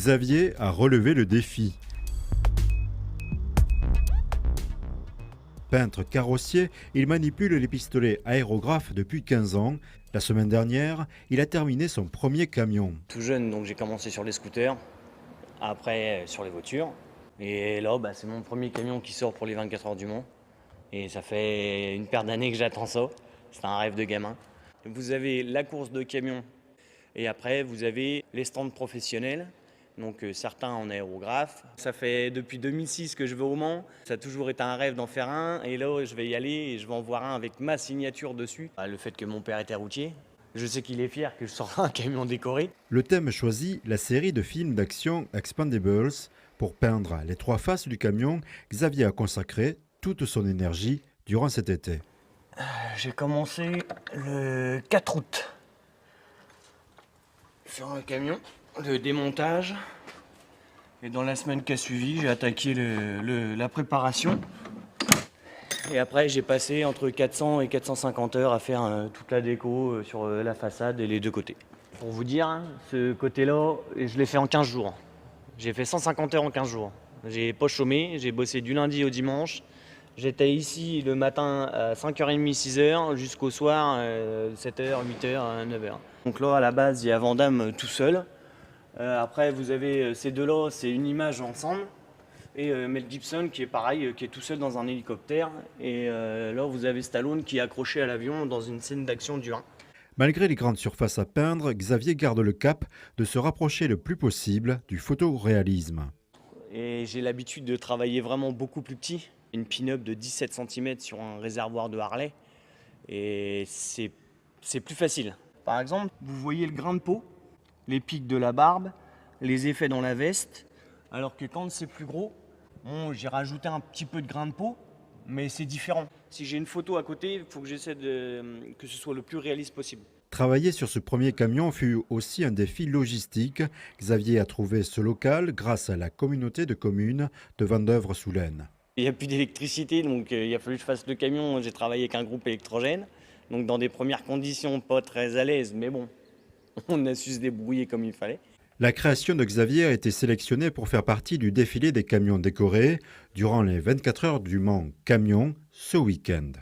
Xavier a relevé le défi. Peintre carrossier, il manipule les pistolets aérographes depuis 15 ans. La semaine dernière, il a terminé son premier camion. Tout jeune, donc j'ai commencé sur les scooters, après sur les voitures. Et là, c'est mon premier camion qui sort pour les 24 heures du Mans. Et ça fait une paire d'années que j'attends ça. C'est un rêve de gamin. Vous avez la course de camion et après vous avez les stands professionnels. Donc certains en aérographe. Ça fait depuis 2006 que je vais au Mans. Ça a toujours été un rêve d'en faire un. Et là, je vais y aller et je vais en voir un avec ma signature dessus. Le fait que mon père était routier, je sais qu'il est fier que je sorte un camion décoré. Le thème choisi, la série de films d'action Expendables. Pour peindre les trois faces du camion, Xavier a consacré toute son énergie durant cet été. J'ai commencé le 4 août sur un camion de démontage. Et dans la semaine qui a suivi, j'ai attaqué la préparation. Et après, j'ai passé entre 400 et 450 heures à faire toute la déco sur la façade et les deux côtés. Pour vous dire, ce côté-là, je l'ai fait en 15 jours. J'ai fait 150 heures en 15 jours. J'ai pas chômé, j'ai bossé du lundi au dimanche. J'étais ici le matin à 5h30, 6h, jusqu'au soir 7h, 8h, 9h. Donc là, à la base, il y a Van Damme tout seul. Après, vous avez ces deux-là, c'est une image ensemble. Et Mel Gibson qui est pareil, qui est tout seul dans un hélicoptère. Et là, vous avez Stallone qui est accroché à l'avion dans une scène d'action du 1. Malgré les grandes surfaces à peindre, Xavier garde le cap de se rapprocher le plus possible du photoréalisme. Et j'ai l'habitude de travailler vraiment beaucoup plus petit. Une pin-up de 17 cm sur un réservoir de Harley. Et c'est plus facile. Par exemple, vous voyez le grain de peau, les pics de la barbe, les effets dans la veste. Alors que quand c'est plus gros, j'ai rajouté un petit peu de grain de peau, mais c'est différent. Si j'ai une photo à côté, il faut que j'essaie que ce soit le plus réaliste possible. Travailler sur ce premier camion fut aussi un défi logistique. Xavier a trouvé ce local grâce à la communauté de communes de Vendeuvre-sous-Laine. Il n'y a plus d'électricité, donc il a fallu que je fasse le camion. J'ai travaillé avec un groupe électrogène, donc dans des premières conditions pas très à l'aise, mais bon, on a su se débrouiller comme il fallait. La création de Xavier a été sélectionnée pour faire partie du défilé des camions décorés durant les 24 heures du Mans Camion ce week-end.